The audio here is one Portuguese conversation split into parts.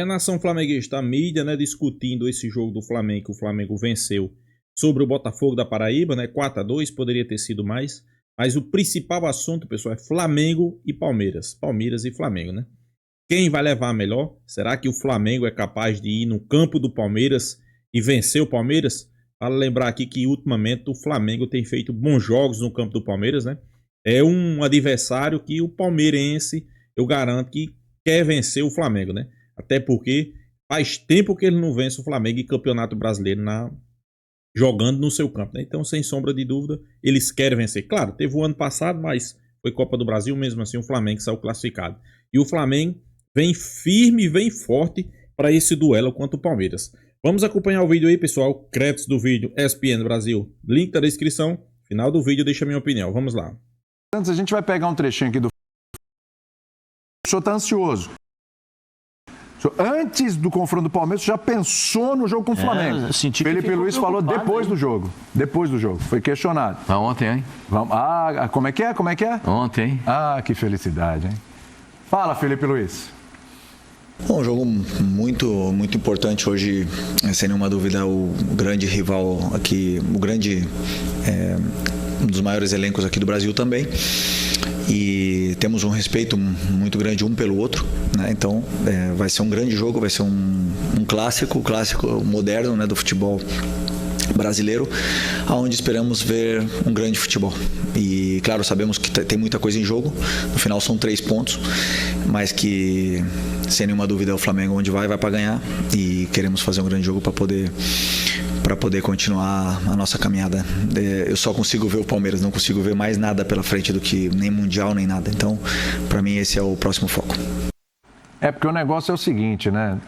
Nação flamenguista, a mídia, né, discutindo esse jogo do Flamengo, que o Flamengo venceu sobre o Botafogo da Paraíba, né, 4-2, poderia ter sido mais, mas o principal assunto, pessoal, é Flamengo e Palmeiras, Palmeiras e Flamengo, né? Quem vai levar a melhor? Será que o Flamengo é capaz de ir no campo do Palmeiras e vencer o Palmeiras? Vale lembrar aqui que ultimamente o Flamengo tem feito bons jogos no campo do Palmeiras, né? É um adversário que o palmeirense, eu garanto que quer vencer o Flamengo, né? Até porque faz tempo que ele não vence o Flamengo em Campeonato Brasileiro jogando no seu campo, né? Então, sem sombra de dúvida, eles querem vencer. Claro, teve o ano passado, mas foi Copa do Brasil, mesmo assim o Flamengo saiu classificado. E o Flamengo vem firme e vem forte para esse duelo contra o Palmeiras. Vamos acompanhar o vídeo aí, pessoal. Créditos do vídeo ESPN Brasil. Link na descrição. Final do vídeo, deixa a minha opinião. Vamos lá. Antes, a gente vai pegar um trechinho aqui do... O senhor está ansioso. Antes do confronto do Palmeiras, já pensou no jogo com o Flamengo. Felipe Luiz falou depois do jogo. Depois do jogo. Foi questionado. Ontem, hein? Como é que é? Como é que é? Ontem, hein? Que felicidade, hein? Fala, Felipe Luiz. Bom, um jogo muito importante hoje, sem nenhuma dúvida, o grande rival aqui, um dos maiores elencos aqui do Brasil também. E temos um respeito muito grande um pelo outro, né? Então vai ser um grande jogo, vai ser um clássico moderno, né, do futebol brasileiro, aonde esperamos ver um grande futebol. E claro, sabemos que tem muita coisa em jogo. No final são 3 pontos, mas que sem nenhuma dúvida é o Flamengo onde vai para ganhar, e queremos fazer um grande jogo para poder continuar a nossa caminhada. Eu só consigo ver o Palmeiras, não consigo ver mais nada pela frente do que nem Mundial, nem nada. Então, para mim, esse é o próximo foco. Porque o negócio é o seguinte, né?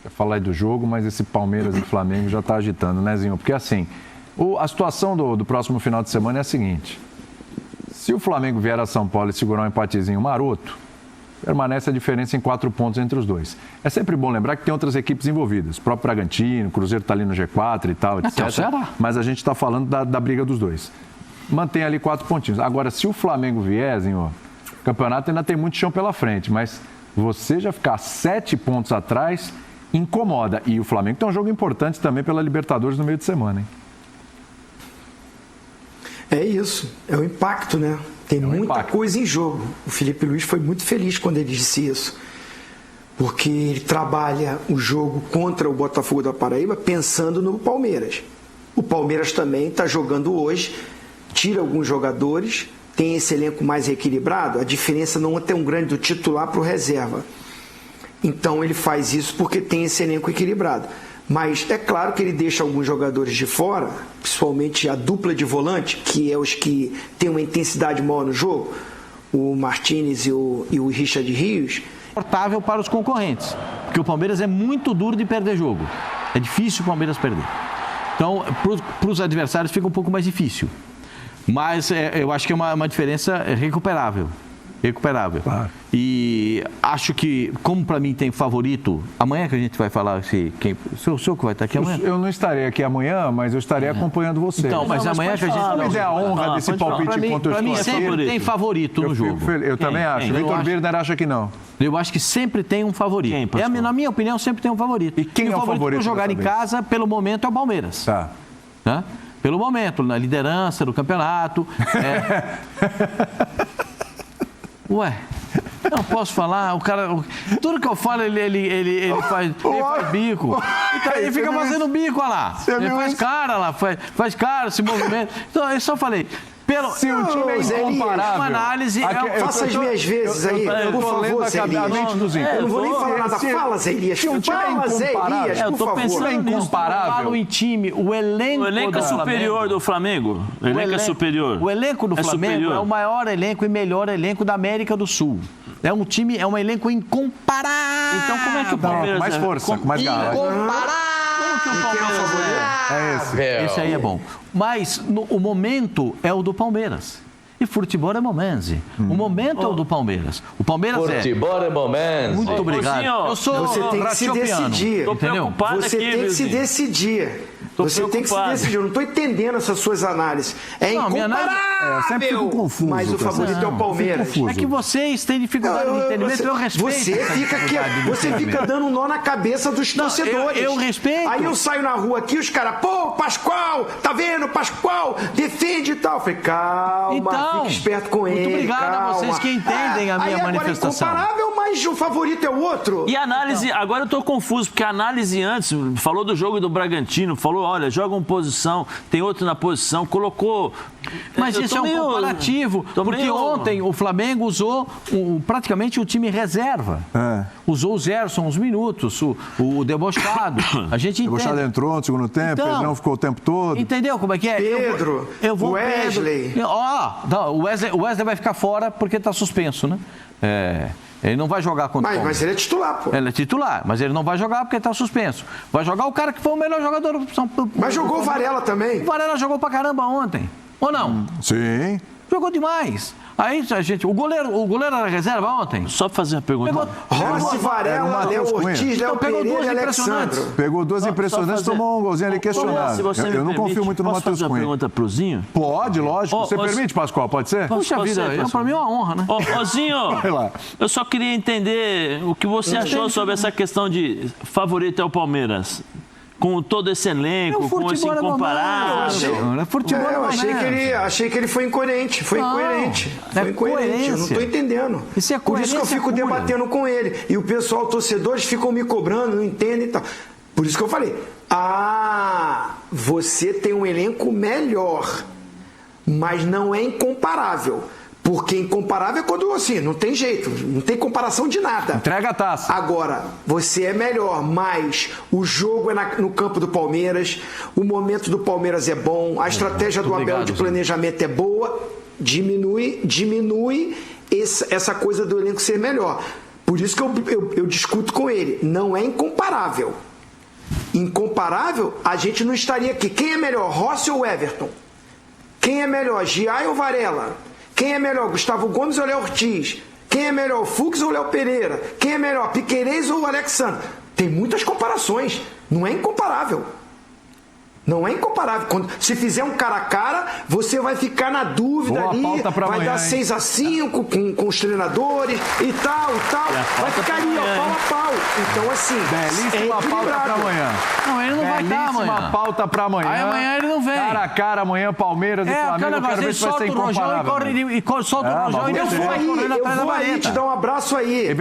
Eu falar do jogo, mas esse Palmeiras e Flamengo já está agitando, né, Zinho? Porque assim, a situação do próximo final de semana é a seguinte: se o Flamengo vier a São Paulo e segurar um empatezinho maroto, permanece a diferença em 4 pontos entre os dois. É sempre bom lembrar que tem outras equipes envolvidas. O próprio Bragantino, o Cruzeiro está ali no G4 e tal, etc. Mas a gente está falando da briga dos dois. Mantém ali 4 pontinhos. Agora, se o Flamengo vier, Zinho, o campeonato ainda tem muito chão pela frente, mas você já ficar 7 pontos atrás incomoda. E o Flamengo tem um jogo importante também pela Libertadores no meio de semana, hein? É isso, é o impacto, né? Tem muita coisa em jogo. O Felipe Luiz foi muito feliz quando ele disse isso, porque ele trabalha o jogo contra o Botafogo da Paraíba pensando no Palmeiras. O Palmeiras também está jogando hoje, tira alguns jogadores, tem esse elenco mais equilibrado, a diferença não é tão grande do titular para o reserva. Então ele faz isso porque tem esse elenco equilibrado. Mas é claro que ele deixa alguns jogadores de fora, principalmente a dupla de volante, que é os que têm uma intensidade maior no jogo, o Martínez e o Richard Rios. Confortável para os concorrentes, porque o Palmeiras é muito duro de perder jogo. É difícil o Palmeiras perder. Então, para os adversários fica um pouco mais difícil. Mas eu acho que é uma diferença recuperável. Claro. E acho que, como para mim tem favorito, amanhã que a gente vai falar o senhor que vai estar aqui amanhã? Eu não estarei aqui amanhã, mas eu estarei acompanhando você. Então, mas amanhã que a gente me dê a honra desse palpite contra o Para mim sempre tem favorito no jogo. Eu também acho. Vitor Birner acha que não. Eu acho que sempre tem um favorito. Na minha opinião, sempre tem um favorito. E quem é o favorito para jogar em casa, pelo momento, é o Palmeiras. Tá. Pelo momento, na liderança do campeonato. Ué, eu não posso falar, o cara, tudo que eu falo ele faz bico. Ele fica fazendo bico, olha lá. Ele faz cara lá, faz cara, esse movimento. Então, eu só falei, se o time é incomparável... Uma análise... Faça as minhas vezes aí, por favor, Zé Elias. Eu não vou nem falar nada. Fala, Zé Elias. Fala, Zé Elias, por favor. Pensando incomparável. Falo em time, o elenco é superior do Flamengo. O elenco é superior. O elenco do Flamengo é o maior elenco e melhor elenco da América do Sul. É um time, é um elenco incomparável. Então como é que o Palmeiras... Mais força, com mais garra. Incomparável. Esse aí é bom. Mas o momento é o do Palmeiras. E futebol é momento. O momento é o do Palmeiras. O Palmeiras futebol é momento. Muito obrigado. Eu sou Você tem que se decidir. Entendeu? Você tem que se decidir. Você tem que se decidir. Eu não estou entendendo essas suas análises. É incomparável. incomparável. Eu sempre fico confuso. Mas o favorito é o Palmeiras. É que vocês têm dificuldade de entendimento, eu respeito. Você fica dando um nó na cabeça dos torcedores. Eu respeito. Aí eu saio na rua aqui, os caras, pô, Pascoal, tá vendo? Pascoal, defende e tal. Eu falei, calma, então, fica esperto com ele. Muito obrigado calma. a vocês que entendem a minha manifestação. Agora é incomparável, mas o favorito é o outro. E a análise, agora eu tô confuso, porque a análise antes falou do jogo do Bragantino, falou, olha, joga uma posição, tem outro na posição, colocou... Mas isso é um comparativo, porque ontem o Flamengo usou praticamente o time reserva. Usou o Gerson uns minutos, o debochado. A gente entende. O debochado entrou no segundo tempo, então, ele não ficou o tempo todo. Entendeu como é que é? Pedro, Wesley. O Wesley vai ficar fora porque está suspenso, né? Ele não vai jogar contra o Palmeiras. Mas ele é titular, pô. Ele é titular, mas ele não vai jogar porque está suspenso. Vai jogar o cara que foi o melhor jogador do São Paulo. Mas jogou o Varela também. O Varela jogou pra caramba ontem. Ou não? Sim. Jogou demais. Aí, gente, o goleiro era reserva ontem? Só pra fazer uma pergunta. Rossi, Varela, Léo Ortiz, Léo Pereira e Alexandre. Pegou duas impressionantes, tomou um golzinho ali questionável. Eu não confio muito no Matheus Cunha. Posso fazer uma pergunta pro Zinho? Pode, lógico. Você permite, Pascoal? Pode ser? Puxa vida, pra mim é uma honra, né? Ô, Zinho, Vai lá. eu só queria entender o que você achou sobre essa questão de favorito é o Palmeiras. Com todo esse elenco, com esse incomparável. Achei que ele foi incoerente. Foi incoerente. Eu não estou entendendo. Isso é Por isso que eu fico debatendo com ele. E o pessoal, torcedores, ficam me cobrando, não entendem e tal. Por isso que eu falei, você tem um elenco melhor, mas não é incomparável. Porque incomparável é quando, assim, não tem jeito, não tem comparação de nada. Entrega a taça. Agora, você é melhor, mas o jogo é no campo do Palmeiras, o momento do Palmeiras é bom, a estratégia do Abel de planejamento é boa, diminui essa coisa do elenco ser melhor. Por isso que eu discuto com ele. Não é incomparável. Incomparável, a gente não estaria aqui. Quem é melhor, Rossi ou Everton? Quem é melhor, Giai ou Varela? Quem é melhor, Gustavo Gomes ou Léo Ortiz? Quem é melhor, Fux ou Léo Pereira? Quem é melhor, Piquerez ou Alexandre? Tem muitas comparações. Não é incomparável. Não é incomparável. Se fizer um cara a cara, você vai ficar na dúvida ali. Vai dar 6-5 com os treinadores e tal. Vai ficar ali, pau a pau. Então, assim, belíssima pauta para amanhã. Não, ele não vai estar amanhã. Belíssima pauta para amanhã. Aí amanhã ele não vem. Cara a cara, amanhã, Palmeiras e Flamengo. Eu quero ver se vai ser incomparável. Solta o Rojão e eu vou aí te dar um abraço aí.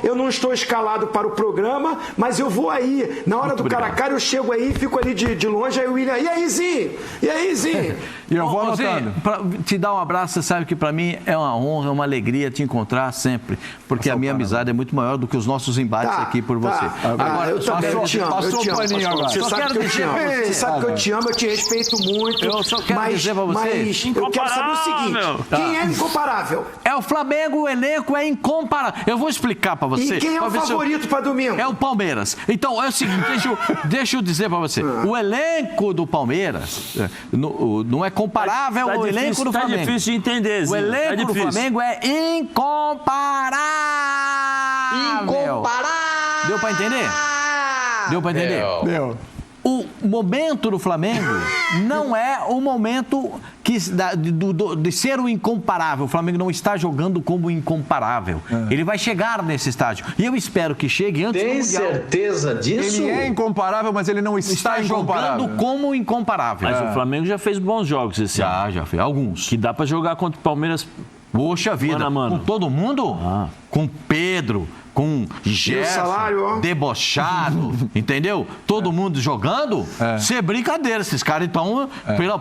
Eu não estou escalado para o programa, mas eu vou aí. Na hora do cara a cara, eu chego aí, fico ali de longe. Aí o William, e aí, Zinho? E eu vou anotando. Pra te dar um abraço, você sabe que para mim é uma honra, é uma alegria te encontrar sempre, porque a minha amizade é muito maior do que os nossos embates aqui por você. Agora, eu também te amo. Passou o paninho agora. Você sabe que eu te amo. Você sabe que eu te amo, eu te respeito muito. Eu só quero dizer para você, mas eu quero saber o seguinte, quem é incomparável? É o Flamengo, o elenco é incomparável. Eu vou explicar para você. E quem é o favorito para domingo? É o Palmeiras. Então, é o seguinte, deixa eu dizer para você. O elenco do Palmeiras não é comparável ao elenco do Flamengo. Tá difícil de entender, Zinho. O elenco do Flamengo é incomparável. Deu para entender? Deu para entender? Deu. O momento do Flamengo não é o momento de ser o incomparável. O Flamengo não está jogando como incomparável. Ele vai chegar nesse estágio. E eu espero que chegue antes do Mundial. Tem certeza disso? Ele é incomparável, mas ele não está incomparável. Jogando como incomparável. Mas o Flamengo já fez bons jogos esse ano. Já fez. Alguns. Que dá pra jogar contra o Palmeiras. Poxa vida. Mano. Com todo mundo? Com Pedro, com Gerson, debochado, entendeu? Todo mundo jogando? Isso é brincadeira. Esses caras estão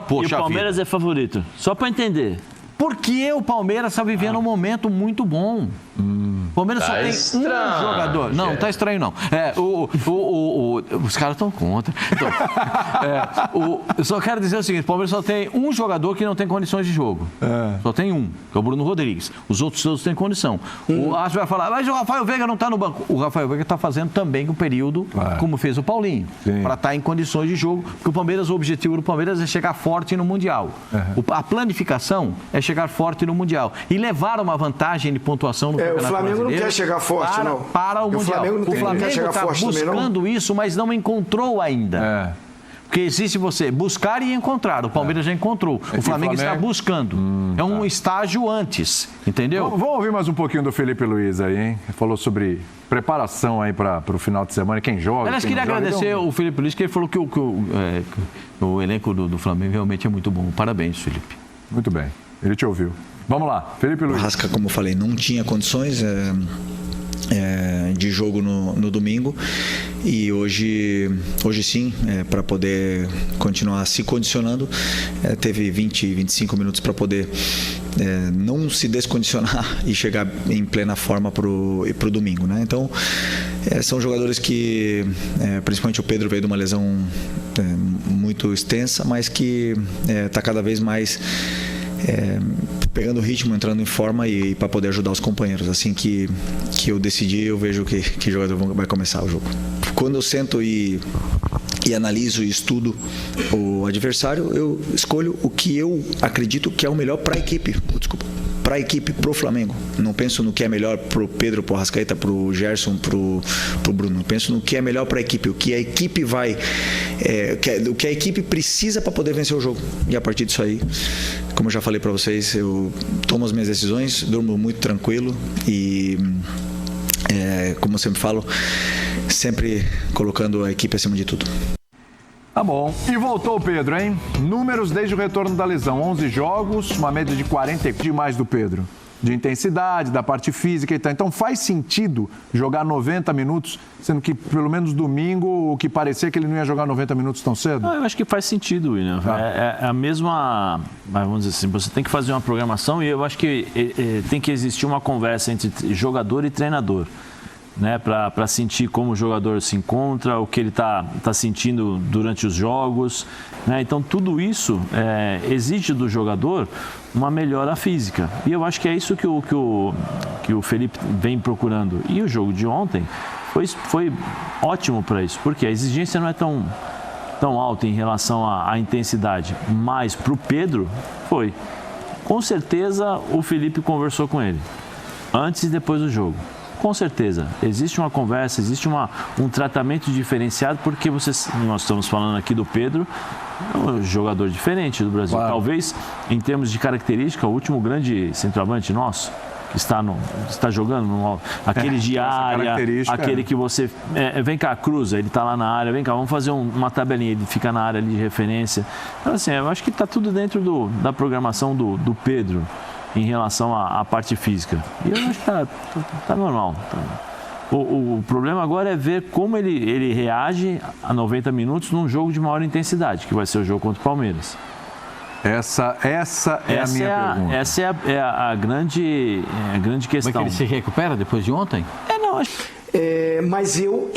poxa vida. E o Palmeiras é favorito? Só pra entender. Porque o Palmeiras está vivendo um momento muito bom. O Palmeiras só tem um jogador. Não, tá estranho não. Os caras estão contra. Então, eu só quero dizer o seguinte, o Palmeiras só tem um jogador que não tem condições de jogo. Só tem um, que é o Bruno Rodrigues. Os outros todos têm condição. O Aço vai falar, mas o Rafael Veiga não está no banco. O Rafael Veiga está fazendo também o período, como fez o Paulinho, para estar em condições de jogo, porque o objetivo do Palmeiras é chegar forte no Mundial. A planificação é chegar forte no Mundial e levar uma vantagem de pontuação no Campeonato Brasileiro. O Flamengo não quer chegar forte, não. Para o Mundial. O Flamengo está buscando isso, mas não encontrou ainda. Porque existe você buscar e encontrar. O Palmeiras já encontrou. O Flamengo está buscando. É um estágio antes, entendeu? Vamos ouvir mais um pouquinho do Felipe Luiz aí, hein? Ele falou sobre preparação aí para o final de semana, quem joga. Aliás, queria agradecer o Felipe Luiz, que ele falou que o elenco do Flamengo realmente é muito bom. Parabéns, Felipe. Muito bem, ele te ouviu. Vamos lá, Felipe Luiz. O Arrasca, como eu falei, não tinha condições de jogo no domingo, e hoje sim, para poder continuar se condicionando, teve 20, 25 minutos para poder não se descondicionar e chegar em plena forma pro domingo, né? Então são jogadores que, principalmente o Pedro, veio de uma lesão muito extensa, mas que está cada vez mais pegando ritmo, entrando em forma e para poder ajudar os companheiros. Assim que eu decidi, eu vejo que jogador vai começar o jogo. Quando eu sento e analiso e estudo o adversário, eu escolho o que eu acredito que é o melhor para a equipe. Para a equipe, para o Flamengo. Não penso no que é melhor para o Pedro, para o Arrascaeta, para o Gerson, para o Bruno. Penso no que é melhor para a equipe, o que a equipe o que a equipe precisa para poder vencer o jogo. E a partir disso aí, como eu já falei para vocês, eu tomo as minhas decisões, durmo muito tranquilo e, como eu sempre falo, sempre colocando a equipe acima de tudo. Tá bom. E voltou o Pedro, hein? Números desde o retorno da lesão. 11 jogos, uma média de 40 demais do Pedro. De intensidade, da parte física e tal. Então faz sentido jogar 90 minutos, sendo que pelo menos domingo o que parecia que ele não ia jogar 90 minutos tão cedo? Eu acho que faz sentido, William. É a mesma, vamos dizer assim, você tem que fazer uma programação e eu acho que tem que existir uma conversa entre jogador e treinador, né, para sentir como o jogador se encontra, o que ele tá sentindo durante os jogos, né? Então tudo isso exige do jogador uma melhora física, e eu acho que é isso que o Felipe vem procurando, e o jogo de ontem foi ótimo para isso, porque a exigência não é tão alta em relação à intensidade, mas para o Pedro foi. Com certeza o Felipe conversou com ele antes e depois do jogo. Com certeza, existe uma conversa, existe um tratamento diferenciado, porque nós estamos falando aqui do Pedro, um jogador diferente do Brasil. Claro. Talvez, em termos de característica, o último grande centroavante nosso, que está jogando, aquele de área, aquele que você... vem cá, cruza, ele está lá na área, vem cá, vamos fazer uma tabelinha, ele fica na área ali de referência. Então, assim, eu acho que está tudo dentro da programação do Pedro, em relação à parte física. E eu acho que tá normal. O problema agora é ver como ele reage a 90 minutos num jogo de maior intensidade, que vai ser o jogo contra o Palmeiras. Essa é a minha pergunta. Essa é a grande questão. Como é que ele se recupera depois de ontem? Mas eu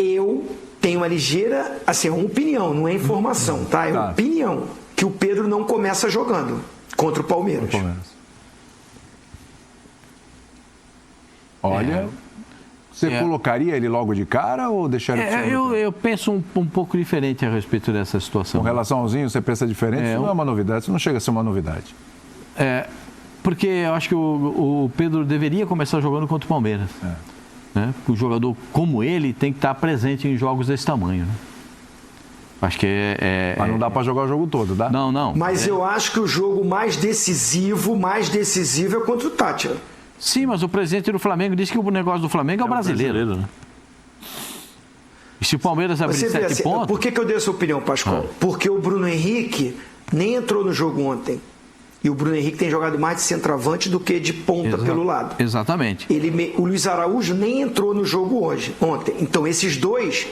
tenho uma ligeira, assim, é uma opinião, não é informação, tá? É uma opinião que o Pedro não começa jogando contra o Palmeiras. Olha, você colocaria ele logo de cara ou deixaria ele eu penso um pouco diferente a respeito dessa situação. Com relação ao Zinho, você pensa diferente? Isso não é uma novidade, isso não chega a ser uma novidade. Porque eu acho que o Pedro deveria começar jogando contra o Palmeiras. Né? Um jogador como ele tem que estar presente em jogos desse tamanho. Né? Acho que Mas não dá para jogar o jogo todo, dá? Não. Mas eu acho que o jogo mais decisivo é contra o Tátira. Sim, mas o presidente do Flamengo disse que o negócio do Flamengo é o brasileiro. Né? E se o Palmeiras abrir 7 pontos... Por que eu dei essa opinião, Pascoal? Porque o Bruno Henrique nem entrou no jogo ontem. E o Bruno Henrique tem jogado mais de centroavante do que de ponta pelo lado. Exatamente. O Luiz Araújo nem entrou no jogo ontem. Então esses dois,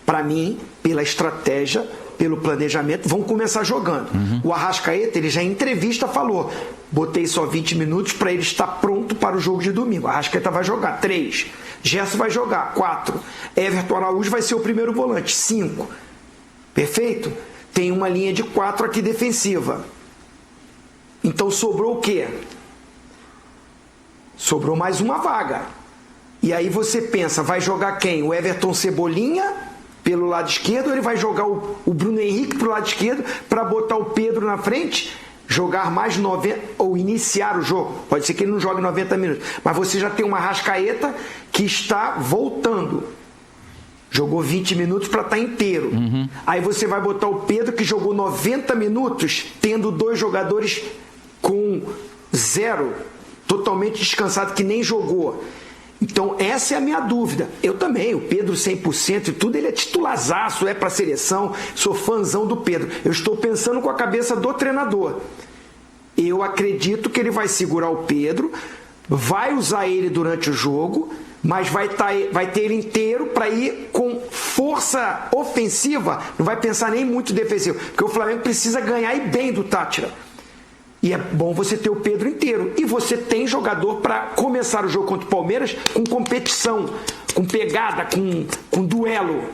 para mim, pela estratégia, pelo planejamento, vão começar jogando. O Arrascaeta, ele já em entrevista falou: botei só 20 minutos para ele estar pronto para o jogo de domingo. A Arrascaeta vai jogar 3, Gerson vai jogar 4, Everton Araújo vai ser o primeiro volante 5. Perfeito? Tem uma linha de 4 aqui defensiva. Então sobrou o quê? Sobrou mais uma vaga. E aí você pensa, vai jogar quem? O Everton Cebolinha pelo lado esquerdo, ou ele vai jogar o Bruno Henrique pro lado esquerdo para botar o Pedro na frente, jogar mais 90, ou iniciar o jogo. Pode ser que ele não jogue 90 minutos, mas você já tem uma Arrascaeta que está voltando. jogou 20 minutos para estar inteiro. Aí você vai botar o Pedro, que jogou 90 minutos, tendo 2 jogadores com 0, totalmente descansado, que nem jogou. Então, essa é a minha dúvida. Eu também, o Pedro 100% e tudo, ele é titularzaço, é para a seleção, sou fãzão do Pedro. Eu estou pensando com a cabeça do treinador. Eu acredito que ele vai segurar o Pedro, vai usar ele durante o jogo, mas vai ter ele inteiro para ir com força ofensiva, não vai pensar nem muito defensivo, porque o Flamengo precisa ganhar e bem do Táchira. E é bom você ter o Pedro inteiro. E você tem jogador para começar o jogo contra o Palmeiras com competição, com pegada, com duelo.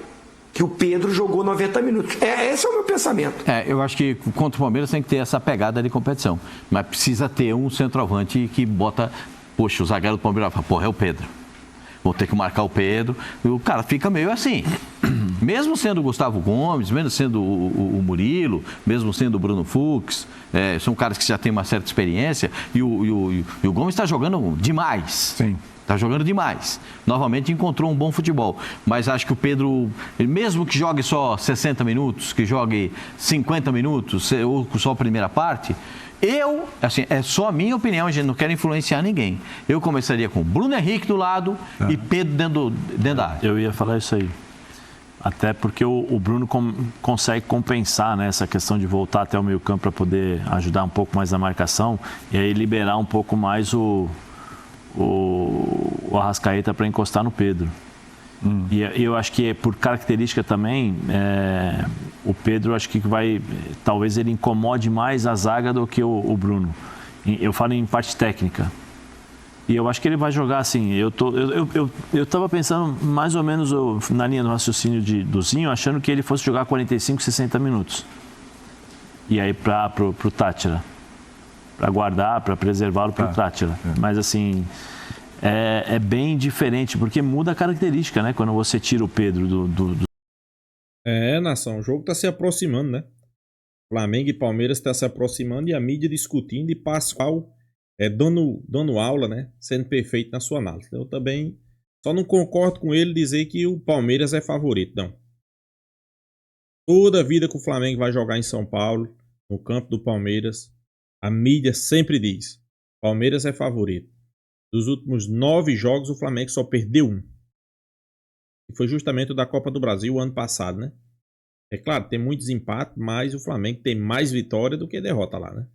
Que o Pedro jogou 90 minutos. Esse é o meu pensamento. Eu acho que contra o Palmeiras tem que ter essa pegada de competição. Mas precisa ter um centroavante que bota... Poxa, o zagueiro do Palmeiras fala, porra, é o Pedro. Vou ter que marcar o Pedro. E o cara fica meio assim. Mesmo sendo o Gustavo Gomes, mesmo sendo o Murilo, mesmo sendo o Bruno Fux, são caras que já têm uma certa experiência. E o Gomes está jogando demais. Sim. Está jogando demais. Novamente encontrou um bom futebol. Mas acho que o Pedro, mesmo que jogue só 60 minutos, que jogue 50 minutos, ou só a primeira parte... assim, é só a minha opinião, a gente não quer influenciar ninguém. Eu começaria com Bruno Henrique do lado e Pedro dentro da área. Eu ia falar isso aí. Até porque o Bruno consegue compensar, né, essa questão de voltar até o meio-campo para poder ajudar um pouco mais na marcação e aí liberar um pouco mais o Arrascaeta para encostar no Pedro. E eu acho que por característica também, o Pedro acho que talvez ele incomode mais a zaga do que o Bruno. Eu falo em parte técnica. E eu acho que ele vai jogar assim. Eu estava pensando mais ou menos na linha do raciocínio do Zinho, achando que ele fosse jogar 45, 60 minutos. E aí para o Táchira. Para guardar, para preservá-lo para o Táchira. Mas assim... É bem diferente, porque muda a característica, né? Quando você tira o Pedro do... Nação, o jogo está se aproximando, né? Flamengo e Palmeiras está se aproximando e a mídia discutindo e Pascoal dando aula, né? Sendo perfeito na sua análise. Eu também só não concordo com ele dizer que o Palmeiras é favorito, não. Toda a vida que o Flamengo vai jogar em São Paulo, no campo do Palmeiras, a mídia sempre diz: Palmeiras é favorito. Dos últimos 9 jogos, o Flamengo só perdeu 1. E foi justamente o da Copa do Brasil, o ano passado, né? É claro, tem muitos empates, mas o Flamengo tem mais vitória do que derrota lá, né?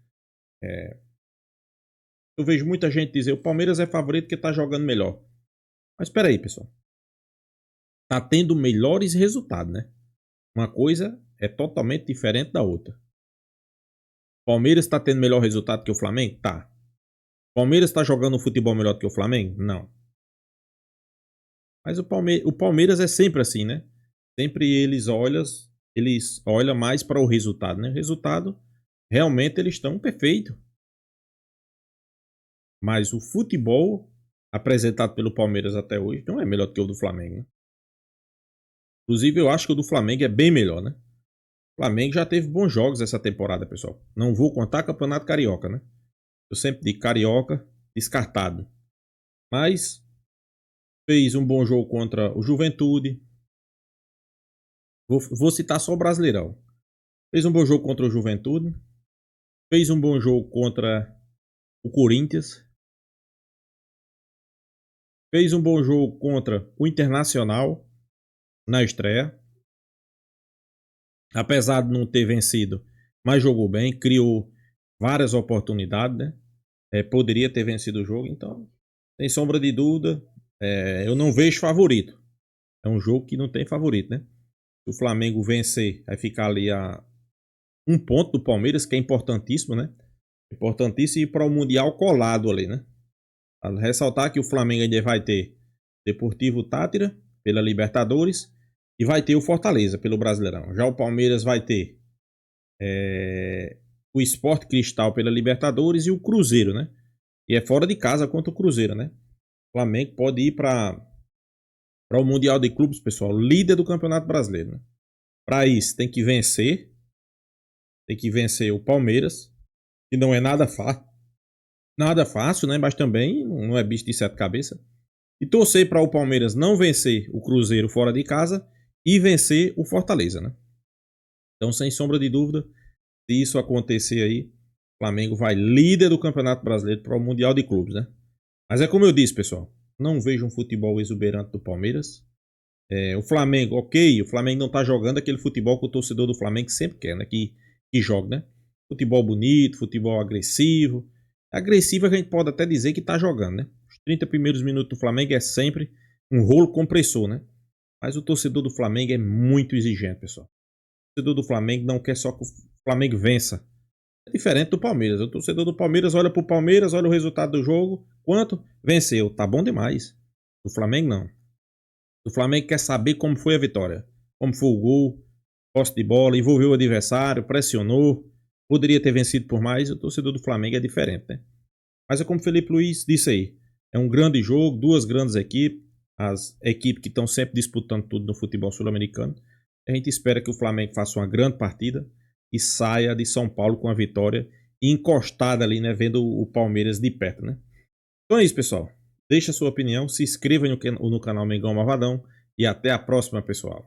Eu vejo muita gente dizer o Palmeiras é favorito porque tá jogando melhor. Mas espera aí, pessoal. Tá tendo melhores resultados, né? Uma coisa é totalmente diferente da outra. O Palmeiras está tendo melhor resultado que o Flamengo? Tá. Palmeiras está jogando um futebol melhor do que o Flamengo? Não. Mas o Palmeiras é sempre assim, né? Sempre eles olham mais para o resultado, né? O resultado, realmente eles estão perfeitos. Mas o futebol apresentado pelo Palmeiras até hoje não é melhor do que o do Flamengo, né? Inclusive, eu acho que o do Flamengo é bem melhor, né? O Flamengo já teve bons jogos essa temporada, pessoal. Não vou contar Campeonato Carioca, né? Eu sempre digo Carioca, descartado. Mas fez um bom jogo contra o Juventude. Vou citar só o Brasileirão. Fez um bom jogo contra o Juventude. Fez um bom jogo contra o Corinthians. Fez um bom jogo contra o Internacional na estreia. Apesar de não ter vencido, mas jogou bem, criou várias oportunidades, né? Poderia ter vencido o jogo, então, sem sombra de dúvida, eu não vejo favorito. É um jogo que não tem favorito, né? Se o Flamengo vencer, vai ficar ali a 1 ponto do Palmeiras, que é importantíssimo, né? Importantíssimo ir para o Mundial colado ali, né? Vale ressaltar que o Flamengo ainda vai ter Deportivo Táchira pela Libertadores e vai ter o Fortaleza pelo Brasileirão. Já o Palmeiras vai ter o Sport Cristal pela Libertadores e o Cruzeiro, né? E é fora de casa contra o Cruzeiro, né? O Flamengo pode ir para o Mundial de Clubes, pessoal, líder do Campeonato Brasileiro, né? Para isso tem que vencer o Palmeiras, que não é nada fácil, né? Mas também não é bicho de 7 cabeças. E torcer para o Palmeiras não vencer o Cruzeiro fora de casa e vencer o Fortaleza, né? Então, sem sombra de dúvida, se isso acontecer aí, o Flamengo vai líder do Campeonato Brasileiro para o Mundial de Clubes, né? Mas é como eu disse, pessoal, não vejo um futebol exuberante do Palmeiras. O Flamengo, ok, o Flamengo não tá jogando aquele futebol que o torcedor do Flamengo sempre quer, né? Que joga, né? Futebol bonito, futebol agressivo. Agressivo a gente pode até dizer que tá jogando, né? Os 30 primeiros minutos do Flamengo é sempre um rolo compressor, né? Mas o torcedor do Flamengo é muito exigente, pessoal. O torcedor do Flamengo não quer só que o Flamengo vença. É diferente do Palmeiras. O torcedor do Palmeiras olha pro Palmeiras, olha o resultado do jogo. Quanto? Venceu. Tá bom demais. Do Flamengo, não. O Flamengo quer saber como foi a vitória. Como foi o gol, posse de bola, envolveu o adversário, pressionou. Poderia ter vencido por mais. O torcedor do Flamengo é diferente, né? Mas é como o Felipe Luiz disse aí. É um grande jogo, duas grandes equipes. As equipes que estão sempre disputando tudo no futebol sul-americano. A gente espera que o Flamengo faça uma grande partida e saia de São Paulo com a vitória e encostada ali, né? Vendo o Palmeiras de perto, né? Então é isso, pessoal. Deixe a sua opinião, se inscreva no canal Mengão Malvadão e até a próxima, pessoal.